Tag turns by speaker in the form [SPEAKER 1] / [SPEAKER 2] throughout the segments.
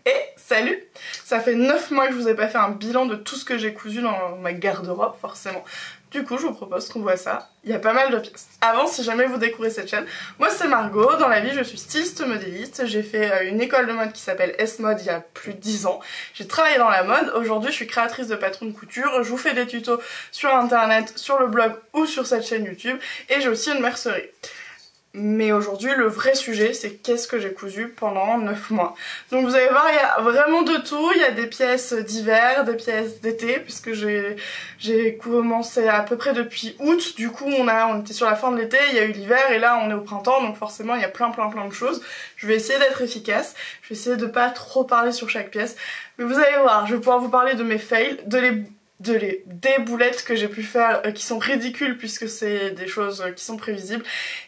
[SPEAKER 1] Et salut! Ça fait 9 mois que je vous ai pas fait un bilan de tout ce que j'ai cousu dans ma garde-robe, forcément. Du coup, je vous propose qu'on voit ça. Il y a pas mal de pièces. Avant, si jamais vous découvrez cette chaîne, moi c'est Margot. Dans la vie, je suis styliste modéliste. J'ai fait une école de mode qui s'appelle S-Mode il y a plus de 10 ans. J'ai travaillé dans la mode. Aujourd'hui, je suis créatrice de patrons de couture. Je vous fais des tutos sur internet, sur le blog ou sur cette chaîne YouTube. Et j'ai aussi une mercerie. Mais aujourd'hui, le vrai sujet, c'est qu'est-ce que j'ai cousu pendant 9 mois. Donc vous allez voir, il y a vraiment de tout. Il y a des pièces d'hiver, des pièces d'été, puisque j'ai commencé à peu près depuis août. Du coup, on était sur la fin de l'été, il y a eu l'hiver, et là on est au printemps, donc forcément il y a plein de choses. Je vais essayer d'être efficace, je vais essayer de pas trop parler sur chaque pièce. Mais vous allez voir, je vais pouvoir vous parler de mes fails, des boulettes que j'ai pu faire qui sont ridicules puisque c'est des choses qui sont prévisibles,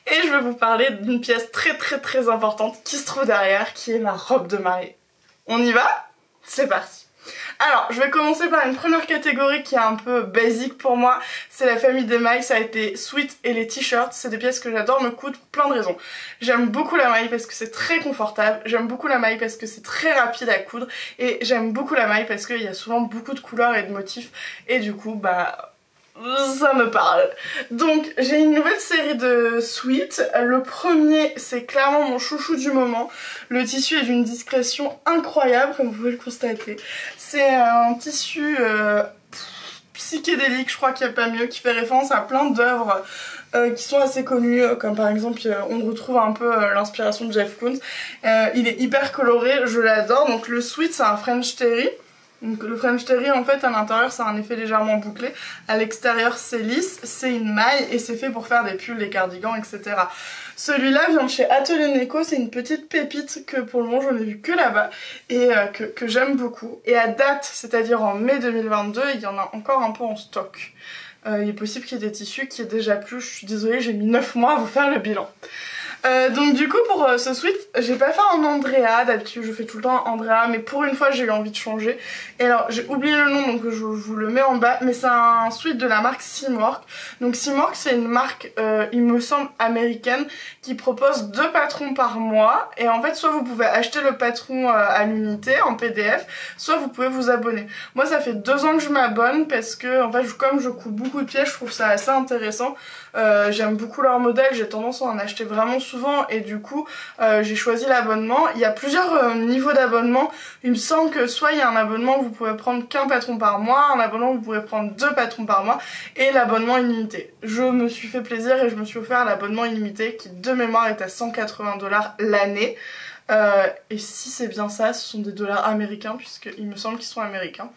[SPEAKER 1] et je vais vous parler d'une pièce très importante qui se trouve derrière, qui est ma robe de mariée. On y va? C'est parti! Alors, je vais commencer par une première catégorie qui est un peu basique pour moi, c'est la famille des mailles, ça a été sweat et les t-shirts, c'est des pièces que j'adore me coudre pour plein de raisons. J'aime beaucoup la maille parce que c'est très confortable, j'aime beaucoup la maille parce que c'est très rapide à coudre, et j'aime beaucoup la maille parce qu'il y a souvent beaucoup de couleurs et de motifs, et du coup, bah... ça me parle. Donc j'ai une nouvelle série de sweats. Le premier, c'est clairement mon chouchou du moment. Le tissu est d'une discrétion incroyable, comme vous pouvez le constater. C'est un tissu psychédélique, je crois qu'il n'y a pas mieux, qui fait référence à plein d'œuvres qui sont assez connues, comme par exemple on retrouve un peu l'inspiration de Jeff Koons. Il est hyper coloré, je l'adore. Donc le sweat, c'est un French terry. Donc le French terry, en fait, à l'intérieur c'est un effet légèrement bouclé, à l'extérieur c'est lisse, c'est une maille et c'est fait pour faire des pulls, des cardigans, etc. Celui-là vient de chez Atelier Neko, c'est une petite pépite que pour le moment je n'ai vu que là-bas et que j'aime beaucoup. Et à date, c'est-à-dire en mai 2022, il y en a encore un peu en stock. Il est possible qu'il y ait des tissus qui aient déjà plus, je suis désolée, j'ai mis 9 mois à vous faire le bilan. Donc du coup pour ce sweat, j'ai pas fait en Andrea, d'habitude je fais tout le temps en Andrea, mais pour une fois j'ai eu envie de changer. Et alors j'ai oublié le nom, donc je vous le mets en bas, mais c'est un sweat de la marque Simork. Donc Simork, c'est une marque, il me semble, américaine, qui propose 2 patrons par mois, et en fait soit vous pouvez acheter le patron à l'unité en PDF, soit vous pouvez vous abonner. Moi ça fait 2 ans que je m'abonne parce que en fait comme je couds beaucoup de pièces, je trouve ça assez intéressant. J'aime beaucoup leur modèle, j'ai tendance à en acheter vraiment souvent, et du coup j'ai choisi l'abonnement. Il y a plusieurs niveaux d'abonnement. Il me semble que soit il y a un abonnement où vous pouvez prendre qu'un patron par mois, un abonnement où vous pouvez prendre 2 patrons par mois, et l'abonnement illimité. Je me suis fait plaisir et je me suis offert l'abonnement illimité qui de mémoire est à 180 $ l'année. Et si c'est bien ça, ce sont des dollars américains, puisqu'il me semble qu'ils sont américains.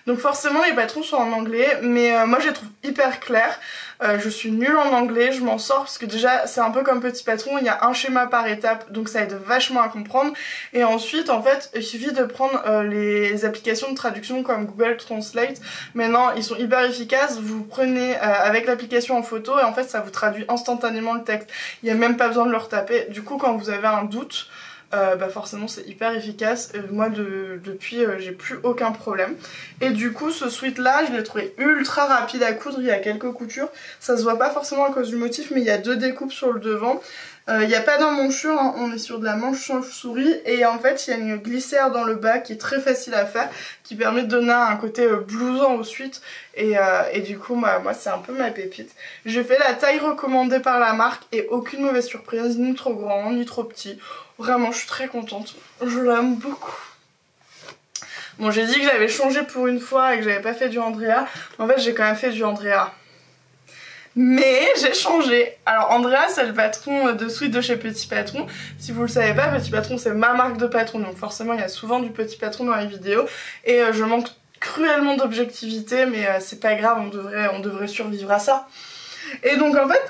[SPEAKER 1] Donc forcément les patrons sont en anglais, mais moi je les trouve hyper clairs. Je suis nulle en anglais, je m'en sors parce que déjà c'est un peu comme Petit Patron, il y a un schéma par étape, donc ça aide vachement à comprendre. Et ensuite en fait il suffit de prendre les applications de traduction comme Google Translate. Maintenant ils sont hyper efficaces, vous prenez avec l'application en photo et en fait ça vous traduit instantanément le texte. Il n'y a même pas besoin de le retaper. Du coup quand vous avez un doute, bah forcément c'est hyper efficace. Moi depuis j'ai plus aucun problème. Et du coup ce sweat là je l'ai trouvé ultra rapide à coudre, il y a quelques coutures, ça se voit pas forcément à cause du motif, mais il y a 2 découpes sur le devant. Il n'y a pas d'emmanchure, hein, on est sur de la manche chauve-souris, et en fait il y a une glissière dans le bas qui est très facile à faire, qui permet de donner un côté blouson au sweat, et du coup moi c'est un peu ma pépite. J'ai fait la taille recommandée par la marque et aucune mauvaise surprise, ni trop grand ni trop petit. Vraiment je suis très contente, je l'aime beaucoup. Bon, j'ai dit que j'avais changé pour une fois et que j'avais pas fait du Andrea, mais en fait j'ai quand même fait du Andrea. Mais j'ai changé. Alors Andrea c'est le patron de sweat de chez Petit Patron. Si vous le savez pas, Petit Patron c'est ma marque de patron, donc forcément il y a souvent du Petit Patron dans les vidéos. Et je manque cruellement d'objectivité, mais c'est pas grave, on devrait survivre à ça. Et donc en fait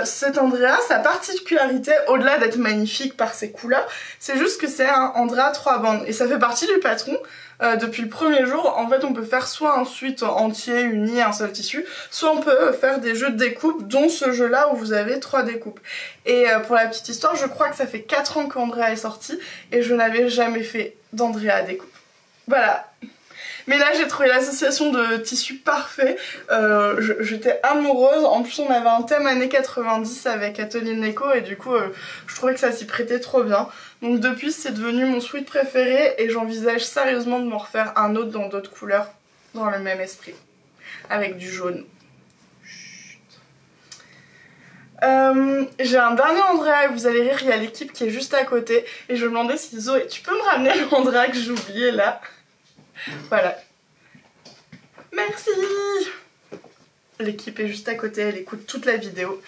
[SPEAKER 1] cet Andrea, sa particularité, au-delà d'être magnifique par ses couleurs, c'est juste que c'est un Andrea 3 bandes, et ça fait partie du patron. Depuis le premier jour, en fait on peut faire soit un sweat entier, uni, un seul tissu, soit on peut faire des jeux de découpe, dont ce jeu là où vous avez 3 découpes. Et pour la petite histoire, je crois que ça fait 4 ans qu'Andrea est sorti, et je n'avais jamais fait d'Andrea à découpe. Voilà. Mais là j'ai trouvé l'association de tissus parfait, j'étais amoureuse. En plus on avait un thème années 90 avec Atelier Neko, et du coup je trouvais que ça s'y prêtait trop bien. Donc depuis c'est devenu mon sweat préféré et j'envisage sérieusement de m'en refaire un autre dans d'autres couleurs dans le même esprit. Avec du jaune. J'ai un dernier Andrea et vous allez rire, il y a l'équipe qui est juste à côté et je me demandais si Zoé, tu peux me ramener l'Andrea que j'ai oublié là. Voilà. Merci. L'équipe est juste à côté, elle écoute toute la vidéo.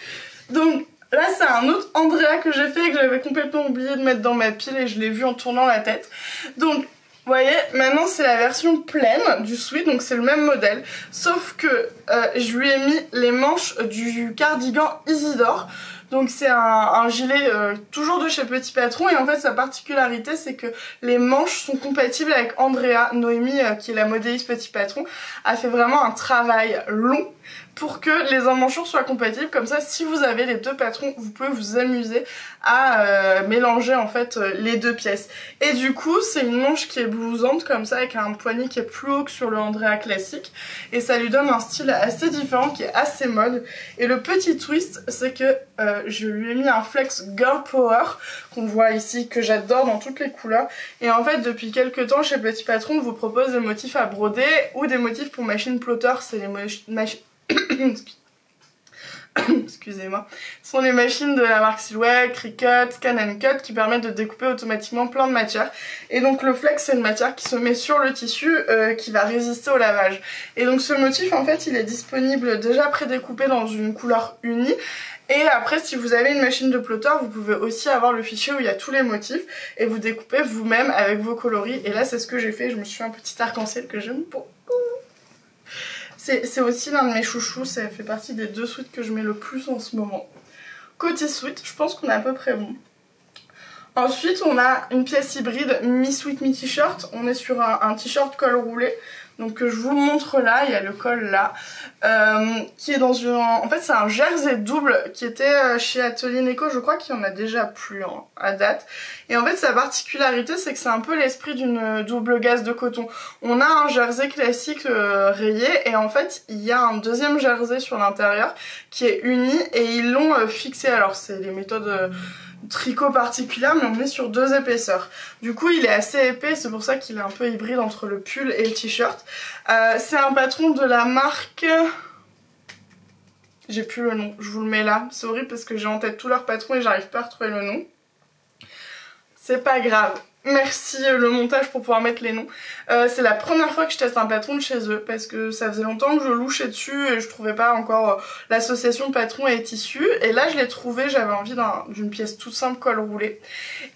[SPEAKER 1] Donc là c'est un autre Andrea que j'ai fait et que j'avais complètement oublié de mettre dans ma pile et je l'ai vu en tournant la tête. Donc vous voyez, maintenant c'est la version pleine du sweat, donc c'est le même modèle, sauf que je lui ai mis les manches du cardigan Isidore. Donc c'est un gilet toujours de chez Petit Patron et en fait sa particularité c'est que les manches sont compatibles avec Andrea. Noémie qui est la modéliste Petit Patron a fait vraiment un travail long pour que les emmanchures soient compatibles, comme ça si vous avez les deux patrons vous pouvez vous amuser à mélanger en fait les deux pièces. Et du coup c'est une manche qui est blousante comme ça avec un poignet qui est plus haut que sur le Andrea classique et ça lui donne un style assez différent qui est assez mode. Et le petit twist c'est que je lui ai mis un flex Girl Power qu'on voit ici, que j'adore dans toutes les couleurs. Et en fait depuis quelques temps chez Petit Patron on vous propose des motifs à broder ou des motifs pour machine plotter, c'est les machines excusez-moi, ce sont les machines de la marque Silhouette, Cricut, Scan & Cut qui permettent de découper automatiquement plein de matières. Et donc le flex c'est une matière qui se met sur le tissu qui va résister au lavage. Et donc ce motif en fait il est disponible déjà prédécoupé dans une couleur unie. Et après si vous avez une machine de plotter vous pouvez aussi avoir le fichier où il y a tous les motifs et vous découpez vous-même avec vos coloris. Et là c'est ce que j'ai fait, je me suis fait un petit arc-en-ciel que j'aime beaucoup. C'est aussi l'un de mes chouchous, ça fait partie des deux sweats que je mets le plus en ce moment. Côté sweat, je pense qu'on est à peu près bon. Ensuite, on a une pièce hybride mi-sweat, mi-t-shirt. On est sur un t-shirt col roulé. Donc je vous le montre là, il y a le col là. Qui est dans une... En fait, c'est un jersey double qui était chez Atelier Neko. Je crois qu'il y en a déjà plus hein, à date. Et en fait, sa particularité, c'est que c'est un peu l'esprit d'une double gaze de coton. On a un jersey classique rayé et en fait, il y a un deuxième jersey sur l'intérieur qui est uni et ils l'ont fixé. Alors, c'est les méthodes... tricot particulière mais on est sur deux épaisseurs. Du coup il est assez épais, c'est pour ça qu'il est un peu hybride entre le pull et le t-shirt. C'est un patron de la marque... J'ai plus le nom, je vous le mets là. C'est horrible parce que j'ai en tête tous leurs patrons et j'arrive pas à retrouver le nom. C'est pas grave. Merci le montage pour pouvoir mettre les noms. C'est la première fois que je teste un patron de chez eux parce que ça faisait longtemps que je louchais dessus et je trouvais pas encore l'association patron et tissu. Et là je l'ai trouvé, j'avais envie d'une pièce toute simple col roulé.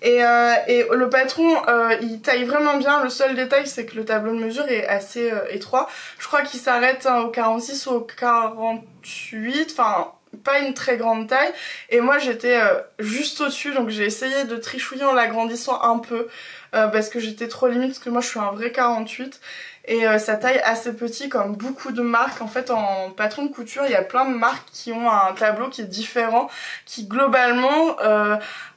[SPEAKER 1] Et le patron il taille vraiment bien, le seul détail c'est que le tableau de mesure est assez étroit. Je crois qu'il s'arrête au 46 ou au 48, enfin... pas une très grande taille et moi j'étais juste au dessus donc j'ai essayé de trichouiller en l'agrandissant un peu parce que j'étais trop limite parce que moi je suis un vrai 48 et ça taille assez petit comme beaucoup de marques. En fait en patron de couture il y a plein de marques qui ont un tableau qui est différent, qui globalement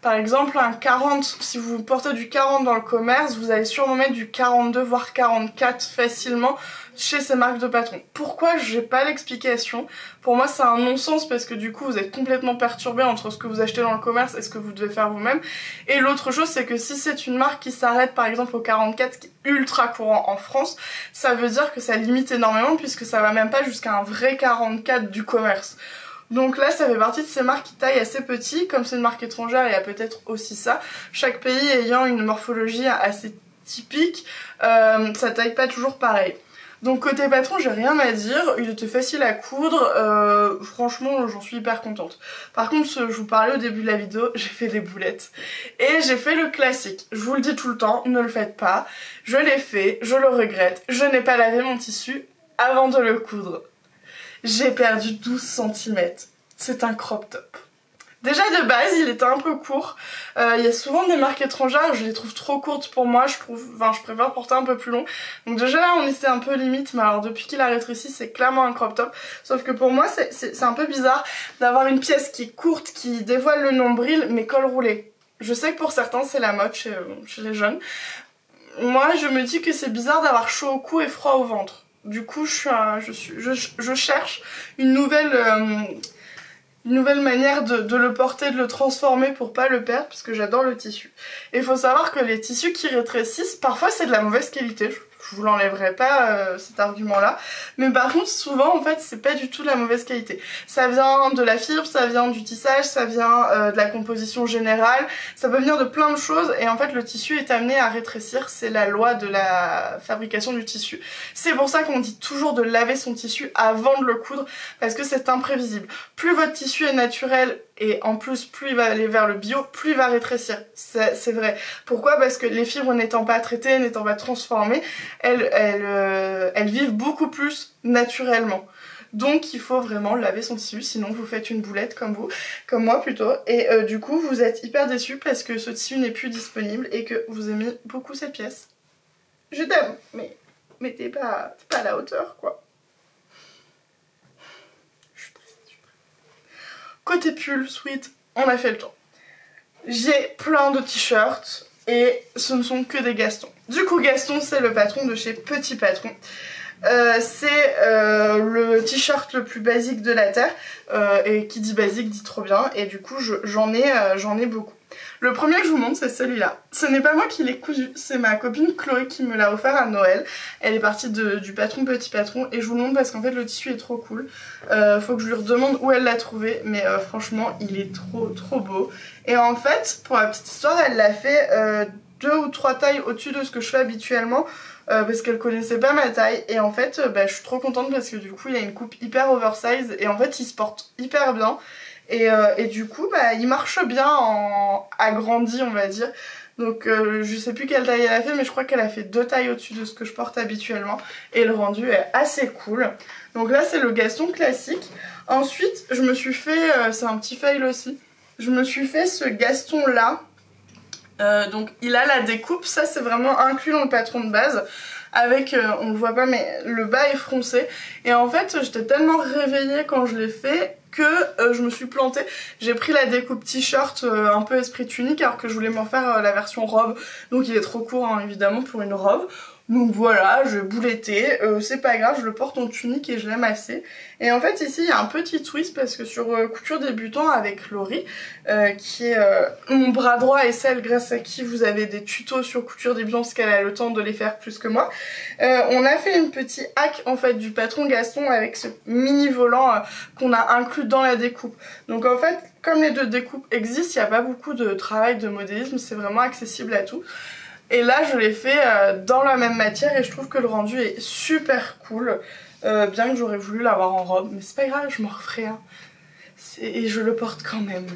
[SPEAKER 1] par exemple un 40, si vous portez du 40 dans le commerce vous allez sûrement mettre du 42 voire 44 facilement chez ces marques de patron. Pourquoi? J'ai pas l'explication. Pour moi c'est un non-sens parce que du coup vous êtes complètement perturbé entre ce que vous achetez dans le commerce et ce que vous devez faire vous-même. Et l'autre chose c'est que si c'est une marque qui s'arrête par exemple au 44, ce qui est ultra courant en France, ça veut dire que ça limite énormément puisque ça va même pas jusqu'à un vrai 44 du commerce. Donc là ça fait partie de ces marques qui taillent assez petit, comme c'est une marque étrangère il y a peut-être aussi ça. Chaque pays ayant une morphologie assez typique, ça taille pas toujours pareil. Donc côté patron j'ai rien à dire, il était facile à coudre, franchement j'en suis hyper contente. Par contre je vous parlais au début de la vidéo, j'ai fait des boulettes et j'ai fait le classique. Je vous le dis tout le temps, ne le faites pas, je l'ai fait, je le regrette, je n'ai pas lavé mon tissu avant de le coudre. J'ai perdu 12 cm, c'est un crop top. Déjà de base il était un peu court, il y a souvent des marques étrangères, je les trouve trop courtes pour moi, je préfère porter un peu plus long. Donc déjà là on était un peu limite, mais alors depuis qu'il a rétréci c'est clairement un crop top. Sauf que pour moi c'est un peu bizarre d'avoir une pièce qui est courte, qui dévoile le nombril mais col roulé. Je sais que pour certains c'est la mode chez les jeunes. Moi je me dis que c'est bizarre d'avoir chaud au cou et froid au ventre. Du coup je cherche une nouvelle... une nouvelle manière de le porter, de le transformer pour pas le perdre, parce que j'adore le tissu. Et il faut savoir que les tissus qui rétrécissent, parfois c'est de la mauvaise qualité. Je vous l'enlèverai pas cet argument là, mais par contre souvent en fait c'est pas du tout de la mauvaise qualité. Ça vient de la fibre, ça vient du tissage, ça vient de la composition générale, ça peut venir de plein de choses et en fait le tissu est amené à rétrécir, c'est la loi de la fabrication du tissu. C'est pour ça qu'on dit toujours de laver son tissu avant de le coudre, parce que c'est imprévisible. Plus votre tissu est naturel et en plus plus il va aller vers le bio, plus il va rétrécir, c'est vrai. Pourquoi? Parce que les fibres n'étant pas traitées, n'étant pas transformées, elles vivent beaucoup plus naturellement. Donc il faut vraiment laver son tissu, sinon vous faites une boulette comme moi plutôt. Et du coup vous êtes hyper déçus parce que ce tissu n'est plus disponible et que vous aimez beaucoup cette pièce. Je t'aime, mais t'es pas à la hauteur quoi. Je suis triste. Côté pull, sweat, on a fait le tour. J'ai plein de t-shirts et ce ne sont que des Gaston. Du coup Gaston c'est le patron de chez Petit Patron. C'est le t-shirt le plus basique de la terre et qui dit basique dit trop bien et du coup j'en ai beaucoup. Le premier que je vous montre c'est celui-là. Ce n'est pas moi qui l'ai cousu, c'est ma copine Chloé qui me l'a offert à Noël. Elle est partie du patron Petit Patron et je vous le montre parce qu'en fait le tissu est trop cool. Faut que je lui redemande où elle l'a trouvé mais franchement il est trop beau. Et en fait pour la petite histoire elle l'a fait 2 ou 3 tailles au-dessus de ce que je fais habituellement. Parce qu'elle connaissait pas ma taille et en fait je suis trop contente parce que du coup il a une coupe hyper oversize et en fait il se porte hyper bien et du coup il marche bien en agrandi on va dire. Donc je sais plus quelle taille elle a fait mais je crois qu'elle a fait 2 tailles au-dessus de ce que je porte habituellement et le rendu est assez cool. Donc là c'est le Gaston classique. Ensuite je me suis fait, c'est un petit fail aussi, je me suis fait ce Gaston là. Donc il a la découpe, ça c'est vraiment inclus dans le patron de base avec, on le voit pas mais le bas est froncé et en fait j'étais tellement réveillée quand je l'ai fait que je me suis plantée. J'ai pris la découpe t-shirt un peu esprit tunique alors que je voulais m'en faire la version robe, donc il est trop court hein, évidemment pour une robe. Donc voilà, je boulettais, c'est pas grave, je le porte en tunique et je l'aime assez. Et en fait ici il y a un petit twist parce que sur couture débutant avec Laurie, qui est mon bras droit et celle grâce à qui vous avez des tutos sur couture débutant parce qu'elle a le temps de les faire plus que moi, on a fait une petite hack en fait du patron Gaston avec ce mini volant qu'on a inclus dans la découpe. Donc en fait comme les deux découpes existent, il n'y a pas beaucoup de travail de modélisme, c'est vraiment accessible à tout. Et là je l'ai fait dans la même matière et je trouve que le rendu est super cool. Bien que j'aurais voulu l'avoir en robe, mais c'est pas grave, je m'en referai un. Et je le porte quand même.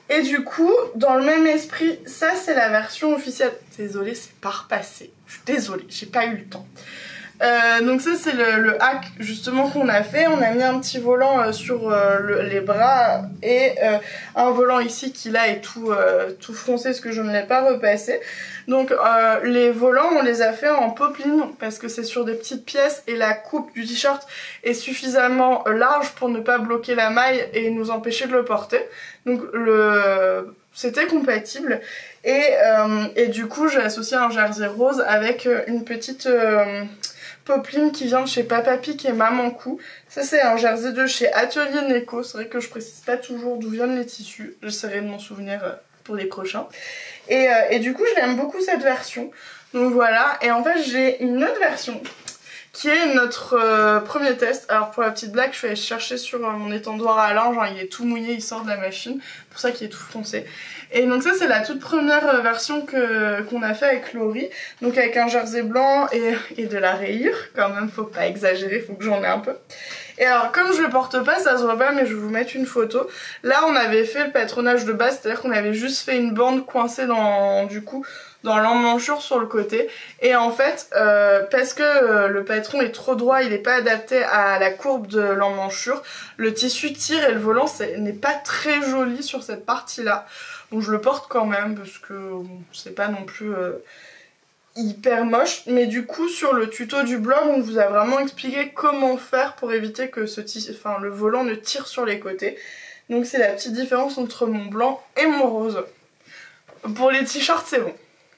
[SPEAKER 1] Et du coup, dans le même esprit, ça c'est la version officielle. Désolée, c'est pas repassé. Je suis désolée, j'ai pas eu le temps. Donc ça c'est le hack justement qu'on a fait. On a mis un petit volant sur les bras et un volant ici qui là est tout froncé parce que je ne l'ai pas repassé. Donc les volants on les a fait en popeline parce que c'est sur des petites pièces et la coupe du t-shirt est suffisamment large pour ne pas bloquer la maille et nous empêcher de le porter. Donc c'était compatible et du coup j'ai associé un jersey rose avec une petite popeline qui vient de chez Papa Pic et Maman Cou. Ça c'est un jersey de chez Atelier Neko. C'est vrai que je précise pas toujours d'où viennent les tissus. J'essaierai de m'en souvenir pour les prochains. Et du coup je l'aime beaucoup cette version. Donc voilà. Et en fait j'ai une autre version qui est notre premier test. Alors pour la petite blague je suis allée chercher sur mon étendoir à linge, hein, il est tout mouillé, il sort de la machine, pour ça qu'il est tout froncé. Et donc ça c'est la toute première version qu'on a fait avec Laurie, donc avec un jersey blanc et de la rayure, quand même faut pas exagérer, faut que j'en ai un peu. Et alors comme je le porte pas, ça se voit pas mais je vais vous mettre une photo. Là on avait fait le patronage de base, c'est-à-dire qu'on avait juste fait une bande coincée dans l'emmanchure sur le côté et en fait parce que le patron est trop droit, il n'est pas adapté à la courbe de l'emmanchure, le tissu tire et le volant n'est pas très joli sur cette partie là, donc je le porte quand même parce que bon, c'est pas non plus hyper moche, mais du coup sur le tuto du blog on vous a vraiment expliqué comment faire pour éviter que le volant ne tire sur les côtés. Donc c'est la petite différence entre mon blanc et mon rose. Pour les t-shirts c'est bon,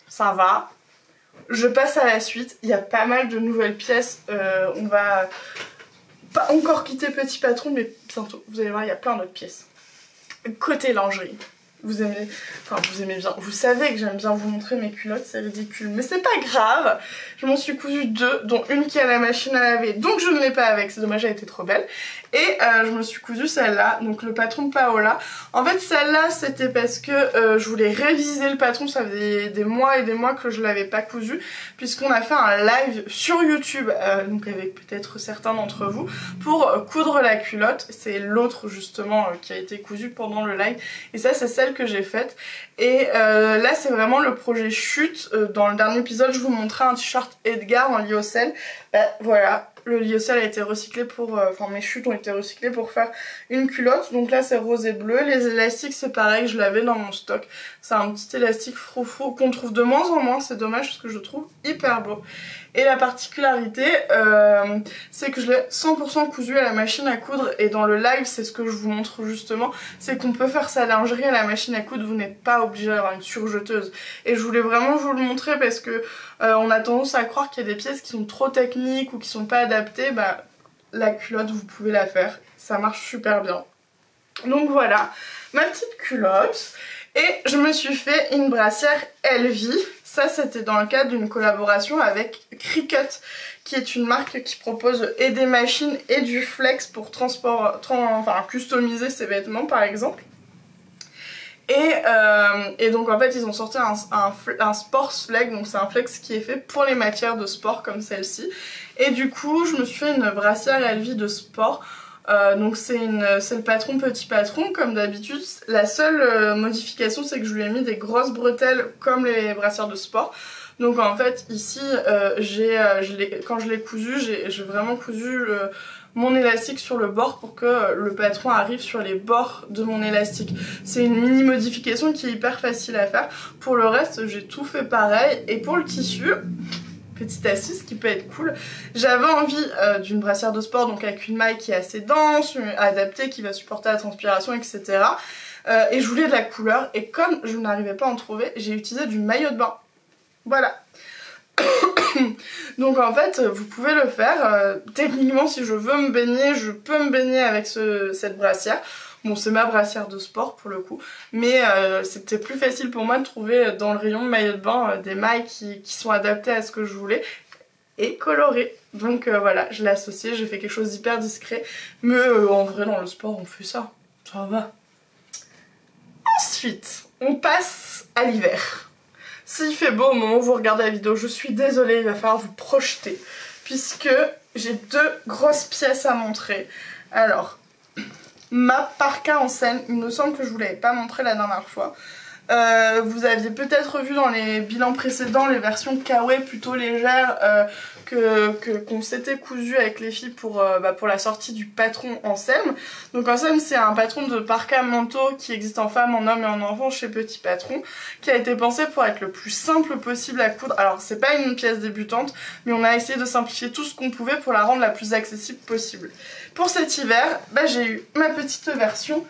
[SPEAKER 1] ça va. Je passe à la suite, il y a pas mal de nouvelles pièces, on va pas encore quitter Petit Patron mais bientôt, vous allez voir il y a plein d'autres pièces. Côté lingerie. Vous aimez bien, vous savez que j'aime bien vous montrer mes culottes, c'est ridicule, mais c'est pas grave. Je m'en suis cousu 2, dont une qui a la machine à laver, donc je ne l'ai pas avec, c'est dommage, elle était trop belle. Et je me suis cousu celle-là, donc le patron de Paola. En fait celle-là c'était parce que je voulais réviser le patron, ça faisait des mois et des mois que je l'avais pas cousu, puisqu'on a fait un live sur YouTube, donc avec peut-être certains d'entre vous, pour coudre la culotte. C'est l'autre justement qui a été cousue pendant le live, et ça c'est celle que j'ai faite. Et là c'est vraiment le projet chute. Dans le dernier épisode je vous montrais un t-shirt Edgar en lyocell. Voilà, le lyocell a été recyclé pour... Enfin mes chutes ont été recyclées pour faire une culotte. Donc là c'est rose et bleu. Les élastiques c'est pareil, je l'avais dans mon stock. C'est un petit élastique froufrou qu'on trouve de moins en moins. C'est dommage parce que je le trouve hyper beau. Et la particularité, c'est que je l'ai 100% cousu à la machine à coudre. Et dans le live, c'est ce que je vous montre justement, c'est qu'on peut faire sa lingerie à la machine à coudre. Vous n'êtes pas obligé d'avoir une surjeteuse. Et je voulais vraiment vous le montrer parce que on a tendance à croire qu'il y a des pièces qui sont trop techniques ou qui sont pas adaptées. Bah, la culotte, vous pouvez la faire. Ça marche super bien. Donc voilà, ma petite culotte. Et je me suis fait une brassière Elvie. Ça c'était dans le cadre d'une collaboration avec Cricut, qui est une marque qui propose et des machines et du flex pour customiser ses vêtements par exemple. Et donc en fait ils ont sorti un sport flex, donc c'est un flex qui est fait pour les matières de sport comme celle-ci. Et du coup je me suis fait une brassière Elvie de sport. Donc c'est le patron petit patron comme d'habitude. La seule modification c'est que je lui ai mis des grosses bretelles comme les brassières de sport. Donc en fait ici quand je l'ai cousu, j'ai vraiment cousu mon élastique sur le bord pour que le patron arrive sur les bords de mon élastique. C'est une mini modification qui est hyper facile à faire. Pour le reste j'ai tout fait pareil. Et pour le tissu, petite astuce qui peut être cool, j'avais envie d'une brassière de sport, donc avec une maille qui est assez dense, adaptée, qui va supporter la transpiration, etc. Et je voulais de la couleur, et comme je n'arrivais pas à en trouver, j'ai utilisé du maillot de bain. Voilà. Donc en fait vous pouvez le faire, techniquement si je veux me baigner, je peux me baigner avec cette brassière. Bon c'est ma brassière de sport pour le coup, mais c'était plus facile pour moi de trouver dans le rayon de maillot de bain des mailles qui sont adaptées à ce que je voulais et colorées. Donc voilà, je l'ai associé, j'ai fait quelque chose d'hyper discret, mais en vrai dans le sport on fait ça, ça va. Ensuite on passe à l'hiver. S'il fait beau au moment où vous regardez la vidéo, je suis désolée, il va falloir vous projeter, puisque j'ai 2 grosses pièces à montrer. Alors, ma parka en scène, il me semble que je vous l'avais pas montré la dernière fois. Vous aviez peut-être vu dans les bilans précédents les versions kawaii plutôt légères qu'on s'était cousu avec les filles pour la sortie du patron Ansem. Donc Ansem c'est un patron de parka manteau qui existe en femme, en homme et en enfant chez Petit Patron, qui a été pensé pour être le plus simple possible à coudre. Alors c'est pas une pièce débutante, mais on a essayé de simplifier tout ce qu'on pouvait pour la rendre la plus accessible possible. Pour cet hiver, j'ai eu ma petite version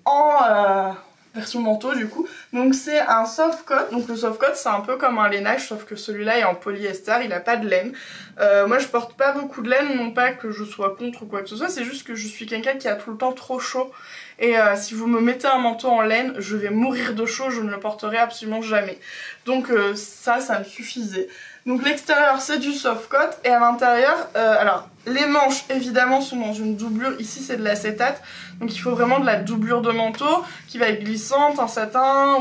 [SPEAKER 1] en... version manteau du coup, donc c'est un soft coat. Donc le soft coat c'est un peu comme un lainage, sauf que celui-là est en polyester, il a pas de laine. Moi je porte pas beaucoup de laine, non pas que je sois contre ou quoi que ce soit, c'est juste que je suis quelqu'un qui a tout le temps trop chaud, et si vous me mettez un manteau en laine, je vais mourir de chaud, je ne le porterai absolument jamais. Donc ça me suffisait. Donc l'extérieur c'est du soft coat, et à l'intérieur, alors les manches évidemment sont dans une doublure, ici c'est de l'acétate, donc il faut vraiment de la doublure de manteau qui va être glissante, un satin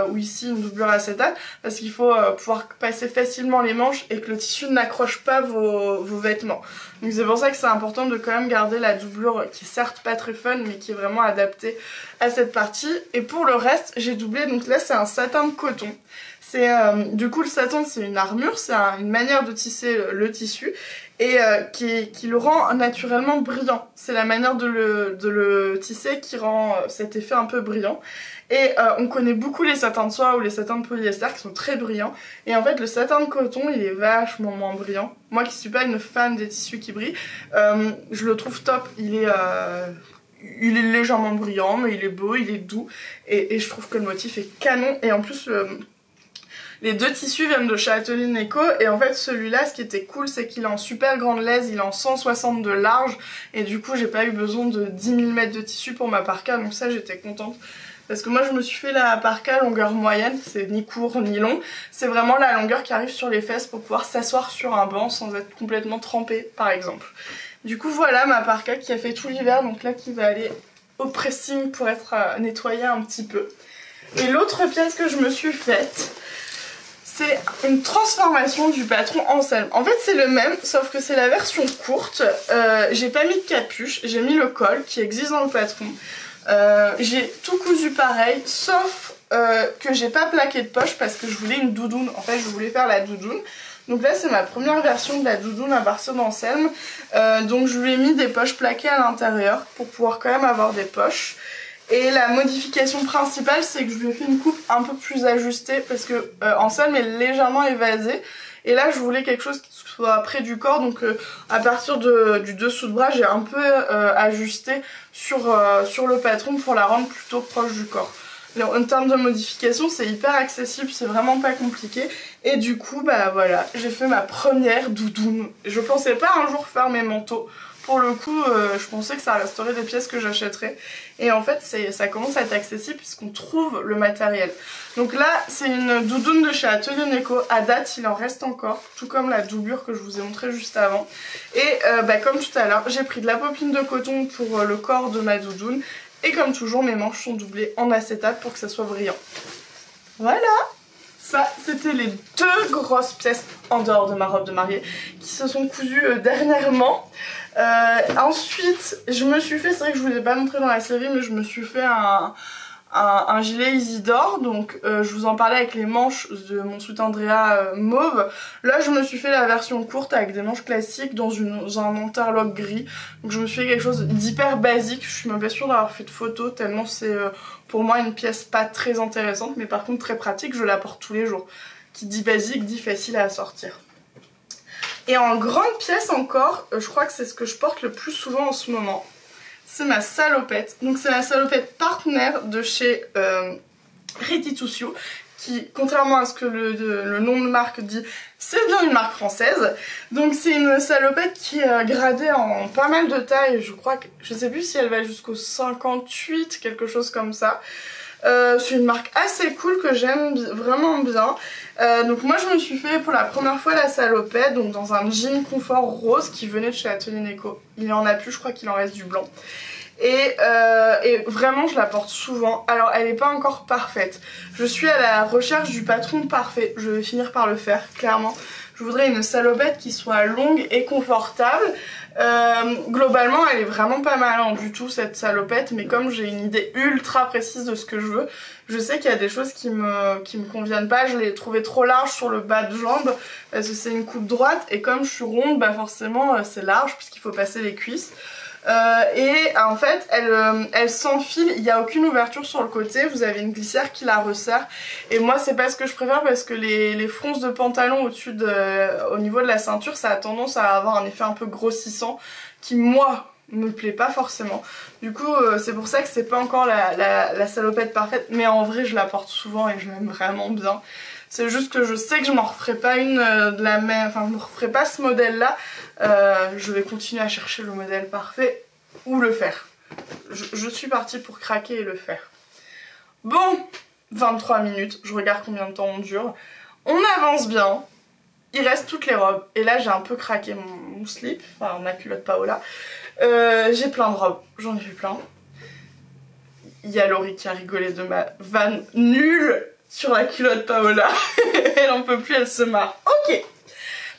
[SPEAKER 1] ou ici une doublure acétate, parce qu'il faut pouvoir passer facilement les manches et que le tissu n'accroche pas vos vêtements. Donc c'est pour ça que c'est important de quand même garder la doublure qui est certes pas très fun mais qui est vraiment adaptée à cette partie. Et pour le reste j'ai doublé, donc là c'est un satin de coton. Du coup le satin c'est une armure, c'est une manière de tisser le tissu et qui le rend naturellement brillant. C'est la manière de le tisser qui rend cet effet un peu brillant. Et on connaît beaucoup les satins de soie ou les satins de polyester qui sont très brillants. Et en fait le satin de coton il est vachement moins brillant. Moi qui suis pas une fan des tissus qui brillent, je le trouve top. Il est légèrement brillant mais il est beau, il est doux. Et je trouve que le motif est canon. Et en plus Les deux tissus viennent de chez Atelier Neko et en fait celui-là ce qui était cool c'est qu'il est en super grande laise, il est en 160 de large et du coup j'ai pas eu besoin de 10 000 mètres de tissu pour ma parka, donc ça j'étais contente. Parce que moi je me suis fait la parka longueur moyenne, c'est ni court ni long, c'est vraiment la longueur qui arrive sur les fesses pour pouvoir s'asseoir sur un banc sans être complètement trempée par exemple. Du coup voilà ma parka qui a fait tout l'hiver, donc là qui va aller au pressing pour être nettoyée un petit peu. Et l'autre pièce que je me suis faite, c'est une transformation du patron Anselme. En fait c'est le même, sauf que c'est la version courte, j'ai pas mis de capuche, j'ai mis le col qui existe dans le patron. J'ai tout cousu pareil, sauf que j'ai pas plaqué de poche parce que je voulais une doudoune. En fait, je voulais faire la doudoune. Donc là, c'est ma première version de la doudoune à partir d'Anselme. Donc je lui ai mis des poches plaquées à l'intérieur pour pouvoir quand même avoir des poches. Et la modification principale, c'est que je lui ai fait une coupe un peu plus ajustée parce que Anselme est légèrement évasé. Et là, je voulais quelque chose qui soit près du corps, donc à partir du dessous de bras, j'ai un peu ajusté sur le patron pour la rendre plutôt proche du corps. Alors, en termes de modification, c'est hyper accessible, c'est vraiment pas compliqué. Et du coup, bah voilà, j'ai fait ma première doudoune. Je pensais pas un jour faire mes manteaux. Pour le coup, je pensais que ça resterait des pièces que j'achèterais. Et en fait, ça commence à être accessible puisqu'on trouve le matériel. Donc là, c'est une doudoune de chez Atelier Neko. À date, il en reste encore, tout comme la doublure que je vous ai montrée juste avant. Et comme tout à l'heure, j'ai pris de la popeline de coton pour le corps de ma doudoune. Et comme toujours, mes manches sont doublées en acétate pour que ça soit brillant. Voilà! Ça, c'était les deux grosses pièces en dehors de ma robe de mariée qui se sont cousues dernièrement. Ensuite, je me suis fait, c'est vrai que je vous ai pas montré dans la série, mais je me suis fait un gilet Isidore. Donc je vous en parlais avec les manches de mon sweat Andrea mauve. Là je me suis fait la version courte avec des manches classiques dans un interlock gris. Donc je me suis fait quelque chose d'hyper basique. Je suis même pas sûre d'avoir fait de photos tellement c'est pour moi une pièce pas très intéressante, mais par contre très pratique, je la porte tous les jours. Qui dit basique dit facile à assortir. Et en grande pièce encore, je crois que c'est ce que je porte le plus souvent en ce moment. C'est ma salopette. Donc c'est la salopette partenaire de chez Ready to Sew, qui, contrairement à ce que le nom de marque dit, c'est bien une marque française. Donc c'est une salopette qui est gradée en pas mal de tailles. Je crois que, je sais plus si elle va jusqu'au 58, quelque chose comme ça. C'est une marque assez cool que j'aime vraiment bien. Donc moi je me suis fait pour la première fois la salopette, donc dans un jean confort rose qui venait de chez Atelier Neko. Il y en a plus, je crois qu'il en reste du blanc. Et vraiment je la porte souvent. Alors elle n'est pas encore parfaite. Je suis à la recherche du patron parfait. Je vais finir par le faire, clairement. Je voudrais une salopette qui soit longue et confortable. Globalement elle est vraiment pas mal hein, du tout cette salopette, mais comme j'ai une idée ultra précise de ce que je veux, je sais qu'il y a des choses qui me conviennent pas. Je l'ai trouvée trop large sur le bas de jambe parce que c'est une coupe droite et comme je suis ronde, bah forcément c'est large puisqu'il faut passer les cuisses. Et en fait elle s'enfile, il n'y a aucune ouverture sur le côté, vous avez une glissière qui la resserre et moi c'est pas ce que je préfère parce que les fronces de pantalon au niveau de la ceinture ça a tendance à avoir un effet un peu grossissant qui moi me plaît pas forcément. Du coup c'est pour ça que c'est pas encore la salopette parfaite, mais en vrai je la porte souvent et je l'aime vraiment bien. C'est juste que je sais que je m'en referai pas une de la même, enfin je me referai pas ce modèle là. Je vais continuer à chercher le modèle parfait ou le faire. Je suis partie pour craquer et le faire. Bon, 23 minutes, je regarde combien de temps on dure. On avance bien. Il reste toutes les robes. Et là j'ai un peu craqué mon slip, enfin ma culotte Paola. J'ai plein de robes, j'en ai vu plein. Il y a Laurie qui a rigolé de ma vanne nulle sur la culotte Paola. Elle en peut plus, elle se marre. Ok.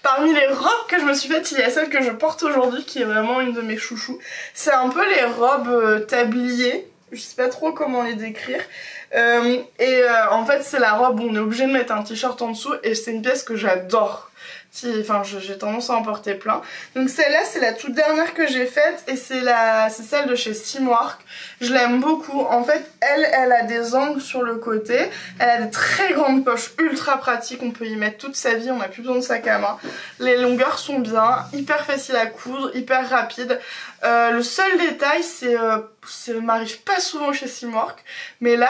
[SPEAKER 1] Parmi les robes que je me suis faites, il y a celle que je porte aujourd'hui qui est vraiment une de mes chouchous. C'est un peu les robes tablier, je sais pas trop comment les décrire. En fait c'est la robe où on est obligé de mettre un t-shirt en dessous et c'est une pièce que j'adore. Enfin j'ai tendance à en porter plein. Donc celle-là c'est la toute dernière que j'ai faite et c'est celle de chez Simwork. Je l'aime beaucoup. En fait elle a des angles sur le côté. Elle a des très grandes poches ultra pratiques. On peut y mettre toute sa vie. On n'a plus besoin de sac à main. Les longueurs sont bien. Hyper facile à coudre. Hyper rapide. Le seul détail c'est ça m'arrive pas souvent chez Simwork, mais là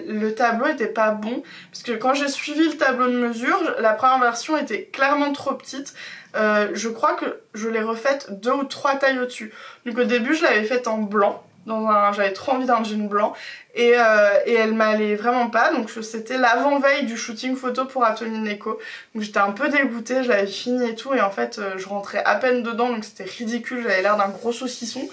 [SPEAKER 1] le tableau était pas bon parce que quand j'ai suivi le tableau de mesure, la première version était clairement trop petite. Je crois que je l'ai refaite 2 ou 3 tailles au-dessus. Donc au début je l'avais faite en blanc, j'avais trop envie d'un jean blanc et elle m'allait vraiment pas, donc c'était l'avant-veille du shooting photo pour Atonin Eco, donc j'étais un peu dégoûtée, je l'avais fini et tout et en fait je rentrais à peine dedans donc c'était ridicule, j'avais l'air d'un gros saucisson.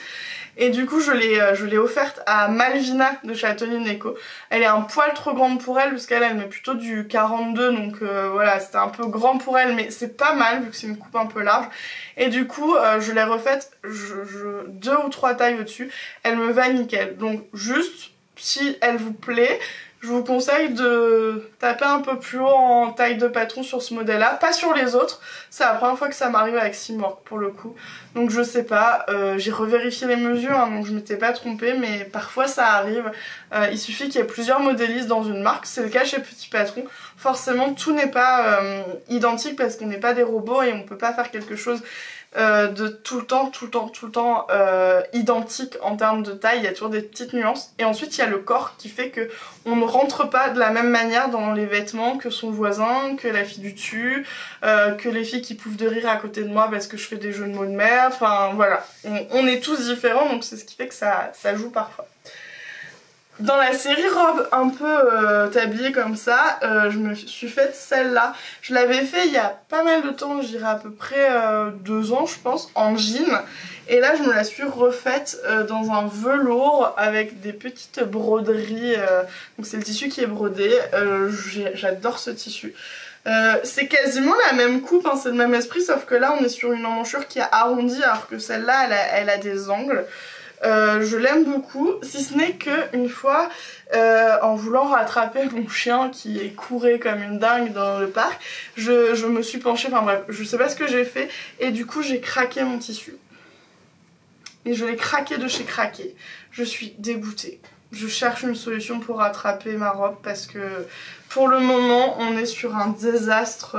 [SPEAKER 1] Et du coup je l'ai offerte à Malvina de chez Atonin Eco. Elle est un poil trop grande pour elle parce qu'elle met plutôt du 42, donc voilà, c'était un peu grand pour elle mais c'est pas mal vu que c'est une coupe un peu large. Et du coup je l'ai refaite 2 ou 3 tailles au-dessus, elle me va nickel. Donc juste si elle vous plaît, je vous conseille de taper un peu plus haut en taille de patron sur ce modèle là, pas sur les autres. C'est la première fois que ça m'arrive avec Simwork pour le coup, donc je sais pas, j'ai revérifié les mesures hein, donc je m'étais pas trompée, mais parfois ça arrive. Il suffit qu'il y ait plusieurs modélistes dans une marque, c'est le cas chez Petit Patron. Forcément tout n'est pas identique parce qu'on n'est pas des robots et on peut pas faire quelque chose de tout le temps identique en termes de taille. Il y a toujours des petites nuances. Et ensuite il y a le corps qui fait que on ne rentre pas de la même manière dans les vêtements que son voisin, que la fille du dessus, que les filles qui pouffent de rire à côté de moi parce que je fais des jeux de mots de merde. Enfin voilà, on est tous différents, donc c'est ce qui fait que ça joue parfois. Dans la série robe un peu tablier comme ça, je me suis faite celle-là. Je l'avais fait il y a pas mal de temps, je dirais à peu près 2 ans je pense, en jean. Et là je me la suis refaite dans un velours avec des petites broderies. Donc c'est le tissu qui est brodé, j'adore ce tissu. C'est quasiment la même coupe, hein, c'est le même esprit, sauf que là on est sur une emmanchure qui est arrondie alors que celle-là elle a des angles. Je l'aime beaucoup, si ce n'est qu'une fois, en voulant rattraper mon chien qui courait comme une dingue dans le parc, je me suis penchée, enfin bref, je sais pas ce que j'ai fait, et du coup j'ai craqué mon tissu. Et je l'ai craqué de chez Craqué. Je suis dégoûtée. Je cherche une solution pour rattraper ma robe parce que pour le moment on est sur un désastre,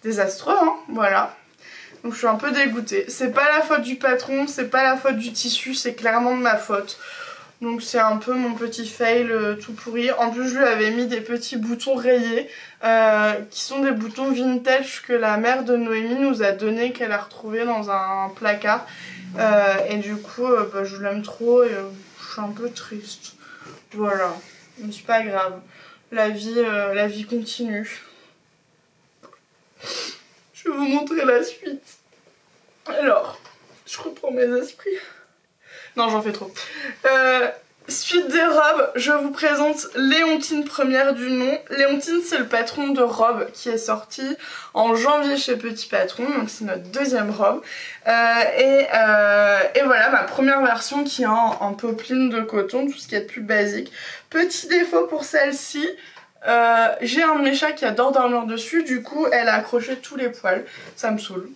[SPEAKER 1] désastreux, hein, voilà. Donc je suis un peu dégoûtée. C'est pas la faute du patron, c'est pas la faute du tissu, c'est clairement de ma faute. Donc c'est un peu mon petit fail tout pourri. En plus je lui avais mis des petits boutons rayés qui sont des boutons vintage que la mère de Noémie nous a donné, qu'elle a retrouvé dans un placard. Et du coup bah, je l'aime trop et je suis un peu triste. Voilà, mais c'est pas grave. La vie continue. Je vais vous montrer la suite. Alors, je reprends mes esprits. Non, j'en fais trop. Suite des robes, je vous présente Léontine première du nom. Léontine, c'est le patron de robe qui est sorti en janvier chez Petit Patron, donc c'est notre deuxième robe. Et voilà ma première version qui est en popeline de coton, tout ce qui est de plus basique. Petit défaut pour celle-ci. J'ai un de mes chats qui adore dormir dessus, du coup elle a accroché tous les poils, ça me saoule,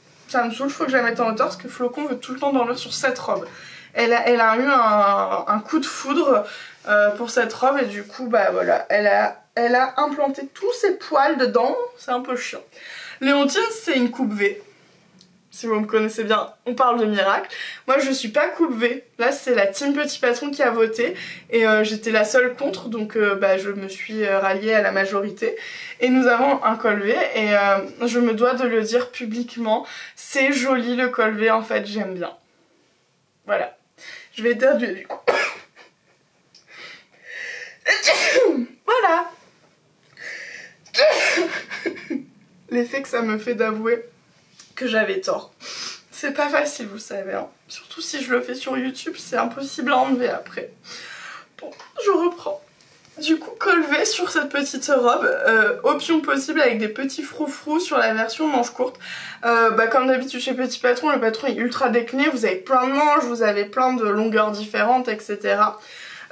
[SPEAKER 1] faut que je la mette en hauteur parce que Flocon veut tout le temps dormir sur cette robe. Elle a eu un coup de foudre pour cette robe et du coup bah voilà, elle a implanté tous ses poils dedans, c'est un peu chiant. Léontine c'est une coupe V. Si vous me connaissez bien, on parle de miracle. Moi je suis pas coupe V, là c'est la team Petit Patron qui a voté et j'étais la seule contre, donc bah, je me suis ralliée à la majorité. Et nous avons un col V et je me dois de le dire publiquement, c'est joli le col V, en fait j'aime bien. Voilà, je vais éternuer du coup. Voilà. L'effet que ça me fait d'avouer que j'avais tort. C'est pas facile, vous savez, hein. Surtout si je le fais sur YouTube, c'est impossible à enlever après. Bon, je reprends. Du coup, col V sur cette petite robe, option possible avec des petits froufrous sur la version manche courte. Bah, comme d'habitude chez Petit Patron, le patron est ultra décliné, vous avez plein de manches, vous avez plein de longueurs différentes, etc.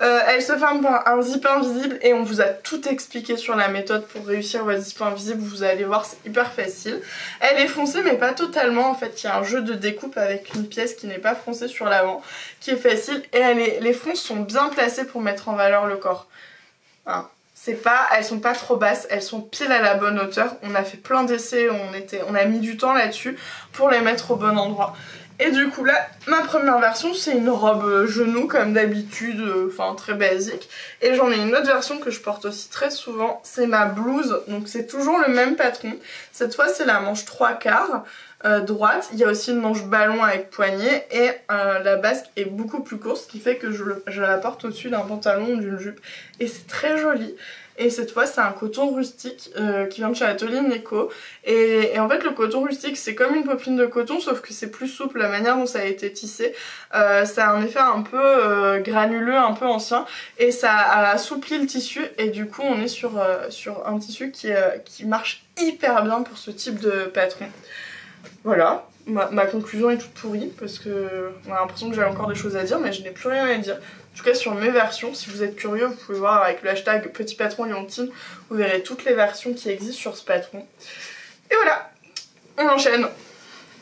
[SPEAKER 1] Elle se ferme par un zip invisible et on vous a tout expliqué sur la méthode pour réussir votre zip invisible, vous allez voir c'est hyper facile. Elle est foncée mais pas totalement, en fait il y a un jeu de découpe avec une pièce qui n'est pas foncée sur l'avant qui est facile et les fonces sont bien placées pour mettre en valeur le corps. Hein. Elles sont pas trop basses, elles sont pile à la bonne hauteur, on a fait plein d'essais, on a mis du temps là-dessus pour les mettre au bon endroit. Et du coup là, ma première version c'est une robe genou comme d'habitude, enfin très basique. Et j'en ai une autre version que je porte aussi très souvent, c'est ma blouse. Donc c'est toujours le même patron. Cette fois c'est la manche 3/4 droite. Il y a aussi une manche ballon avec poignet et la basque est beaucoup plus courte, ce qui fait que je la porte au-dessus d'un pantalon ou d'une jupe. Et c'est très joli. Et cette fois c'est un coton rustique qui vient de chez Atelier Neko. Et en fait le coton rustique c'est comme une popeline de coton sauf que c'est plus souple la manière dont ça a été tissé. Ça a un effet un peu granuleux, un peu ancien. Et ça a assoupli le tissu et du coup on est sur un tissu qui marche hyper bien pour ce type de patron. Voilà, ma conclusion est toute pourrie parce que on a l'impression que j'ai encore des choses à dire mais je n'ai plus rien à dire. En tout cas sur mes versions, si vous êtes curieux, vous pouvez voir avec le hashtag petit patron Leontine, vous verrez toutes les versions qui existent sur ce patron. Et voilà, on enchaîne.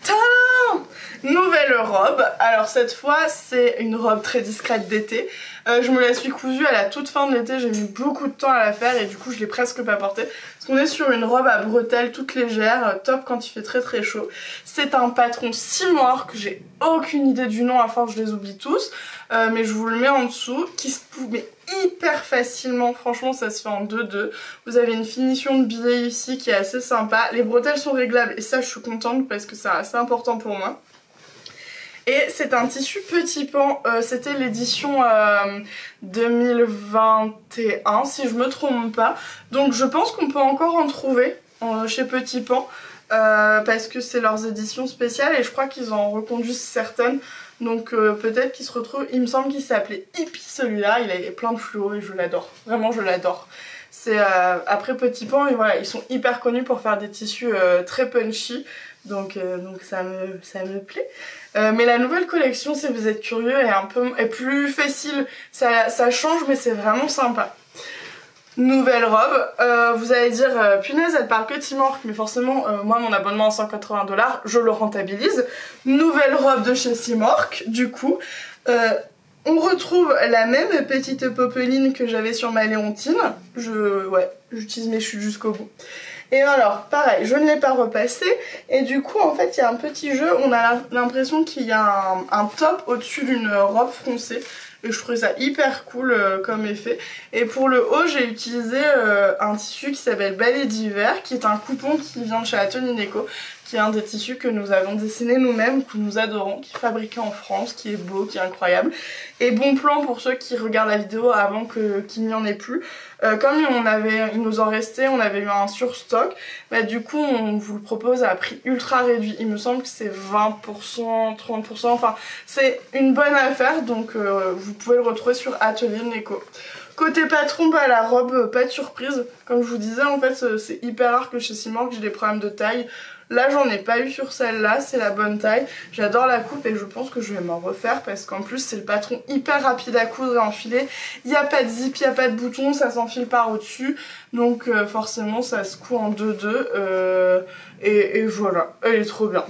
[SPEAKER 1] Tadam! Nouvelle robe, alors cette fois c'est une robe très discrète d'été. Je me la suis cousue à la toute fin de l'été, j'ai mis beaucoup de temps à la faire et du coup je l'ai presque pas portée. Parce qu'on est sur une robe à bretelles toute légère, top quand il fait très très chaud. C'est un patron Simor que j'ai aucune idée du nom, à force je les oublie tous. Mais je vous le mets en dessous, qui se met hyper facilement, franchement ça se fait en 2-2. Vous avez une finition de billet ici qui est assez sympa. Les bretelles sont réglables et ça je suis contente parce que c'est assez important pour moi. Et c'est un tissu petit pan, c'était l'édition 2021 si je me trompe pas. Donc je pense qu'on peut encore en trouver chez Petit Pan parce que c'est leurs éditions spéciales et je crois qu'ils en reconduisent certaines. Donc peut-être qu'il se retrouve, il me semble qu'il s'appelait Hippie celui-là, il avait plein de fluo et je l'adore, vraiment je l'adore. C'est après Petit Pan et voilà, ils sont hyper connus pour faire des tissus très punchy. Donc ça me plaît. Mais la nouvelle collection, si vous êtes curieux, est plus facile. Ça change, mais c'est vraiment sympa. Nouvelle robe. Vous allez dire, punaise, elle parle que de Simorque, mais forcément, moi, mon abonnement à 180 $, je le rentabilise. Nouvelle robe de chez Simorque, du coup. On retrouve la même petite popeline que j'avais sur ma Léontine. Ouais, j'utilise mes chutes jusqu'au bout. Et alors, pareil, je ne l'ai pas repassé. Et du coup, en fait, il y a un petit jeu. On a l'impression qu'il y a un top au-dessus d'une robe froncée. Et je trouvais ça hyper cool comme effet. Et pour le haut, j'ai utilisé un tissu qui s'appelle Ballet d'hiver, qui est un coupon qui vient de chez Atelier Neko, qui est un des tissus que nous avons dessiné nous-mêmes, que nous adorons, qui est fabriqué en France, qui est beau, qui est incroyable. Et bon plan pour ceux qui regardent la vidéo avant qu'il n'y en ait plus. Comme il nous en restait, on avait eu un surstock, bah du coup on vous le propose à prix ultra réduit. Il me semble que c'est 20%, 30%, enfin c'est une bonne affaire, donc vous pouvez le retrouver sur Atelier Neko. Côté patron, bah la robe, pas de surprise. Comme je vous disais, en fait c'est hyper rare que chez Simorque j'ai des problèmes de taille. Là j'en ai pas eu sur celle-là, c'est la bonne taille. J'adore la coupe et je pense que je vais m'en refaire parce qu'en plus c'est le patron hyper rapide à coudre et enfiler. Il n'y a pas de zip, il n'y a pas de bouton, ça s'enfile par au-dessus. Donc forcément ça se coud en 2-2 et voilà, elle est trop bien.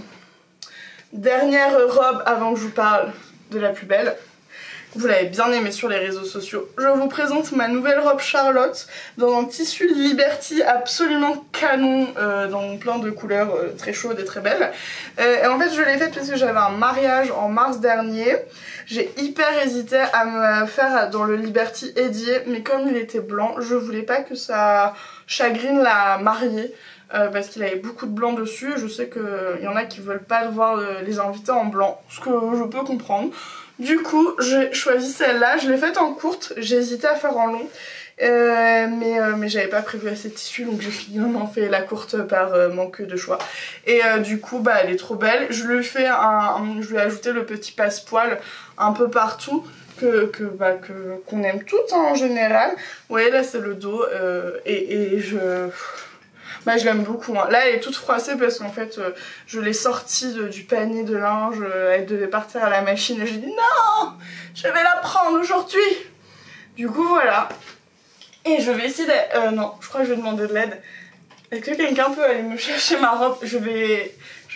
[SPEAKER 1] Dernière robe avant que je vous parle de la plus belle. Vous l'avez bien aimé sur les réseaux sociaux. Je vous présente ma nouvelle robe Charlotte dans un tissu Liberty absolument canon, dans plein de couleurs très chaudes et très belles. Et en fait je l'ai faite parce que j'avais un mariage en mars dernier. J'ai hyper hésité à me faire dans le Liberty Edier, mais comme il était blanc, je voulais pas que ça chagrine la mariée. Parce qu'il avait beaucoup de blanc dessus. Je sais qu'il y en a qui veulent pas voir les invités en blanc, ce que je peux comprendre. Du coup, j'ai choisi celle-là. Je l'ai faite en courte. J'ai hésité à faire en long. Mais j'avais pas prévu assez de tissu, donc j'ai finalement fait la courte par manque de choix. Et du coup, bah, elle est trop belle. Je lui ai ajouté le petit passepoil un peu partout. Qu'on aime toutes hein, en général. Vous voyez là c'est le dos bah, je l'aime beaucoup. Hein. Là elle est toute froissée parce qu'en fait je l'ai sortie du panier de linge, elle devait partir à la machine et j'ai dit non, je vais la prendre aujourd'hui. Du coup voilà. Et je vais essayer non, je crois que je vais demander de l'aide. Est-ce que quelqu'un peut aller me chercher ma robe? Je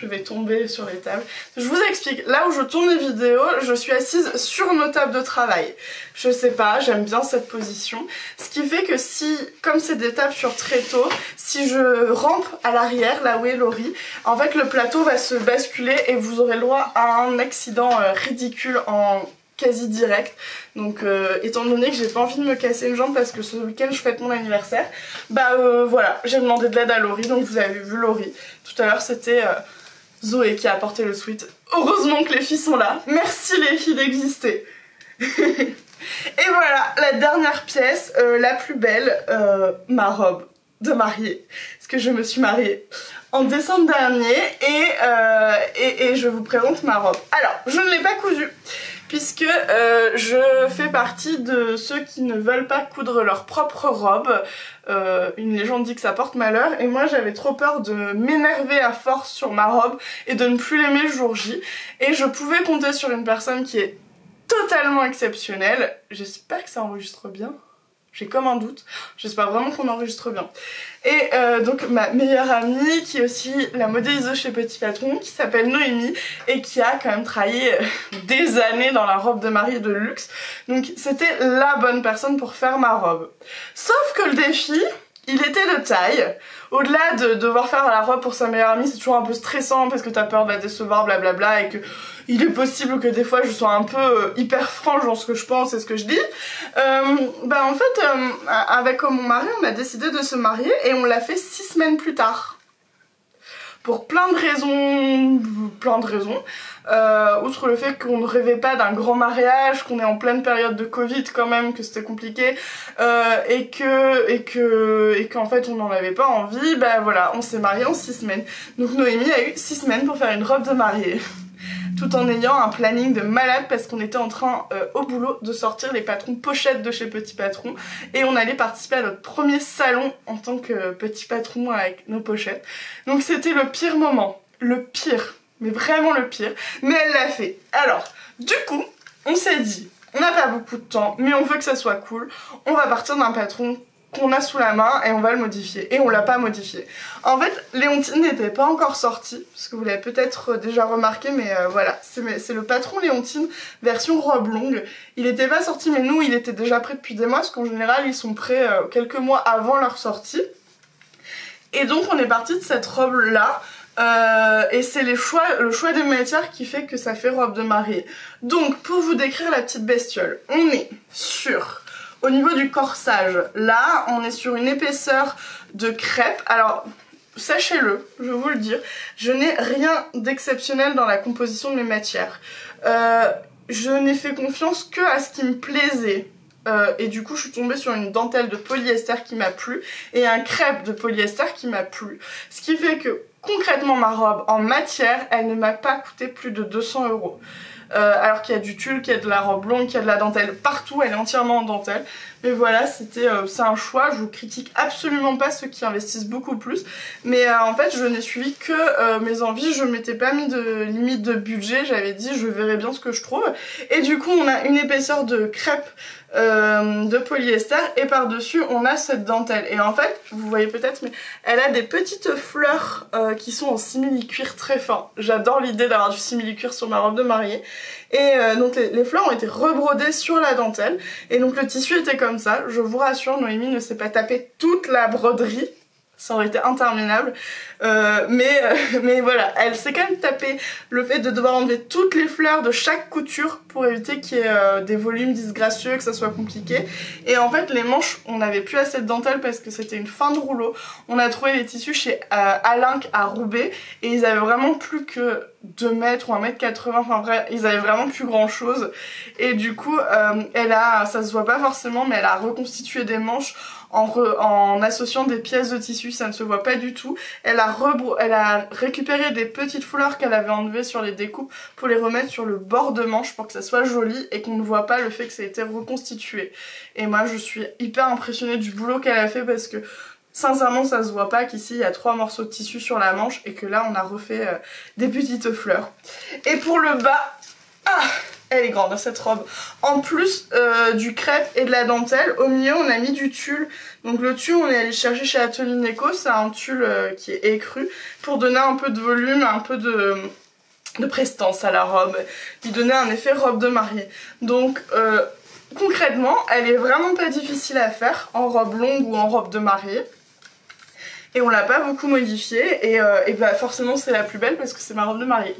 [SPEAKER 1] vais tomber sur les tables. Je vous explique, là où je tourne les vidéos, je suis assise sur nos tables de travail. Je sais pas, j'aime bien cette position. Ce qui fait que si, comme c'est des tables sur tréteau, si je rampe à l'arrière, là où est Laurie, en fait le plateau va se basculer et vous aurez le droit à un accident ridicule en quasi direct. Donc étant donné que j'ai pas envie de me casser une jambe parce que ce week-end je fête mon anniversaire, voilà, j'ai demandé de l'aide à Laurie, donc vous avez vu Laurie. Tout à l'heure c'était Zoé qui a apporté le sweat. Heureusement que les filles sont là. Merci les filles d'exister. Et voilà, la dernière pièce, la plus belle, ma robe de mariée. Parce que je me suis mariée en décembre dernier et je vous présente ma robe. Alors, je ne l'ai pas cousue puisque je fais partie de ceux qui ne veulent pas coudre leur propre robe. Une légende dit que ça porte malheur et moi j'avais trop peur de m'énerver à force sur ma robe et de ne plus l'aimer le jour J. Et je pouvais compter sur une personne qui est totalement exceptionnelle. J'espère que ça enregistre bien. J'ai comme un doute. J'espère vraiment qu'on enregistre bien. Et donc ma meilleure amie, qui est aussi la modéliseuse chez Petit Patron, qui s'appelle Noémie, et qui a quand même travaillé des années dans la robe de mariée de luxe. Donc c'était la bonne personne pour faire ma robe. Sauf que le défi, il était de taille. Au-delà de devoir faire la robe pour sa meilleure amie, c'est toujours un peu stressant parce que t'as peur de la décevoir, blablabla, et que il est possible que des fois je sois un peu hyper franche dans ce que je pense et ce que je dis. En fait, avec mon mari, on a décidé de se marier et on l'a fait 6 semaines plus tard. Pour plein de raisons. Outre le fait qu'on ne rêvait pas d'un grand mariage, qu'on est en pleine période de Covid quand même, que c'était compliqué, et qu'en fait on n'en avait pas envie, voilà, on s'est marié en 6 semaines. Donc Noémie a eu 6 semaines pour faire une robe de mariée. Tout en ayant un planning de malade parce qu'on était en train au boulot de sortir les patrons pochettes de chez Petit Patron et on allait participer à notre premier salon en tant que Petit Patron avec nos pochettes. Donc c'était le pire moment, le pire, mais vraiment le pire, mais elle l'a fait. Alors, du coup, on s'est dit, on n'a pas beaucoup de temps, mais on veut que ça soit cool, on va partir d'un patron qu'on a sous la main et on va le modifier. Et on l'a pas modifié. En fait, Léontine n'était pas encore sortie, parce que vous l'avez peut-être déjà remarqué, mais voilà, c'est le patron Léontine version robe longue. Il était pas sorti, mais nous, il était déjà prêt depuis des mois, parce qu'en général, ils sont prêts quelques mois avant leur sortie. Et donc, on est parti de cette robe-là. Et c'est le choix des matières qui fait que ça fait robe de mariée. Donc, pour vous décrire la petite bestiole, on est sur... Au niveau du corsage, là, on est sur une épaisseur de crêpe. Alors, sachez-le, je vais vous le dire, je n'ai rien d'exceptionnel dans la composition de mes matières. Je n'ai fait confiance que à ce qui me plaisait. Et du coup, je suis tombée sur une dentelle de polyester qui m'a plu et un crêpe de polyester qui m'a plu. Ce qui fait que, concrètement, ma robe en matière, elle ne m'a pas coûté plus de 200 €. Alors qu'il y a du tulle, qu'il y a de la robe longue, qu'il y a de la dentelle partout, elle est entièrement en dentelle. Mais voilà, c'est un choix, je vous critique absolument pas ceux qui investissent beaucoup plus. Mais en fait, je n'ai suivi que mes envies, je m'étais pas mis de limite de budget, j'avais dit je verrai bien ce que je trouve. Et du coup, on a une épaisseur de crêpe de polyester et par-dessus on a cette dentelle. Et en fait, vous voyez peut-être, mais elle a des petites fleurs qui sont en simili-cuir très fin. J'adore l'idée d'avoir du simili-cuir sur ma robe de mariée. Et donc les fleurs ont été rebrodées sur la dentelle et donc le tissu était comme ça. Je vous rassure, Noémie ne s'est pas tapé toute la broderie, ça aurait été interminable, mais voilà, elle s'est quand même tapé le fait de devoir enlever toutes les fleurs de chaque couture pour éviter qu'il y ait des volumes disgracieux, que ça soit compliqué. Et en fait les manches, on n'avait plus assez de dentelle parce que c'était une fin de rouleau. On a trouvé les tissus chez Alinck à Roubaix et ils avaient vraiment plus que 2 mètres ou 1,80 m, enfin bref, ils avaient vraiment plus grand chose. Et du coup, ça se voit pas forcément, mais elle a reconstitué des manches en associant des pièces de tissu, ça ne se voit pas du tout. Elle a récupéré des petites fleurs qu'elle avait enlevées sur les découpes pour les remettre sur le bord de manche pour que ça soit joli et qu'on ne voit pas le fait que ça a été reconstitué. Et moi je suis hyper impressionnée du boulot qu'elle a fait parce que sincèrement ça se voit pas qu'ici il y a 3 morceaux de tissu sur la manche et que là on a refait des petites fleurs. Et pour le bas, Elle est grande cette robe. En plus du crêpe et de la dentelle, au milieu on a mis du tulle. Donc le tulle on est allé chercher chez Atelier Neko, c'est un tulle qui est écru pour donner un peu de volume, un peu de prestance à la robe, lui donner un effet robe de mariée. Donc concrètement elle est vraiment pas difficile à faire en robe longue ou en robe de mariée. Et on l'a pas beaucoup modifiée et bah forcément c'est la plus belle parce que c'est ma robe de mariée.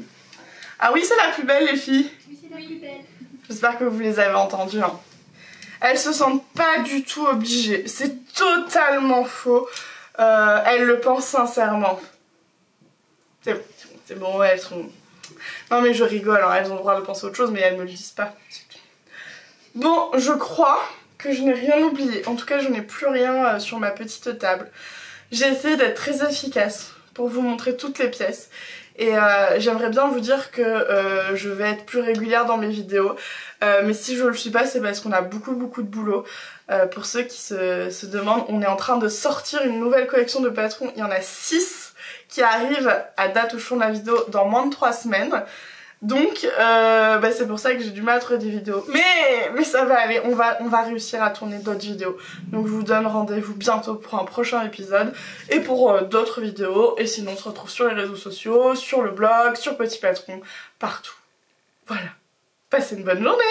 [SPEAKER 1] Ah oui c'est la plus belle les filles.
[SPEAKER 2] Oui c'est la plus belle.
[SPEAKER 1] J'espère que vous les avez entendues. Hein. Elles se sentent pas du tout obligées. C'est totalement faux. Elles le pensent sincèrement. C'est bon, ouais, elles sont... Non mais je rigole, hein, elles ont le droit de penser autre chose mais elles me le disent pas. Bon, je crois que je n'ai rien oublié. En tout cas, je n'ai plus rien sur ma petite table. J'ai essayé d'être très efficace pour vous montrer toutes les pièces. Et j'aimerais bien vous dire que je vais être plus régulière dans mes vidéos. Mais si je le suis pas, c'est parce qu'on a beaucoup de boulot. Pour ceux qui se demandent, on est en train de sortir une nouvelle collection de patrons. Il y en a 6 qui arrivent à date où je tourne la vidéo dans moins de 3 semaines. Donc bah c'est pour ça que j'ai du mal à trouver des vidéos. Mais ça va aller, on va réussir à tourner d'autres vidéos. Donc je vous donne rendez-vous bientôt pour un prochain épisode et pour d'autres vidéos. Et sinon on se retrouve sur les réseaux sociaux, sur le blog, sur Petit Patron, partout. Voilà. Passez une bonne journée!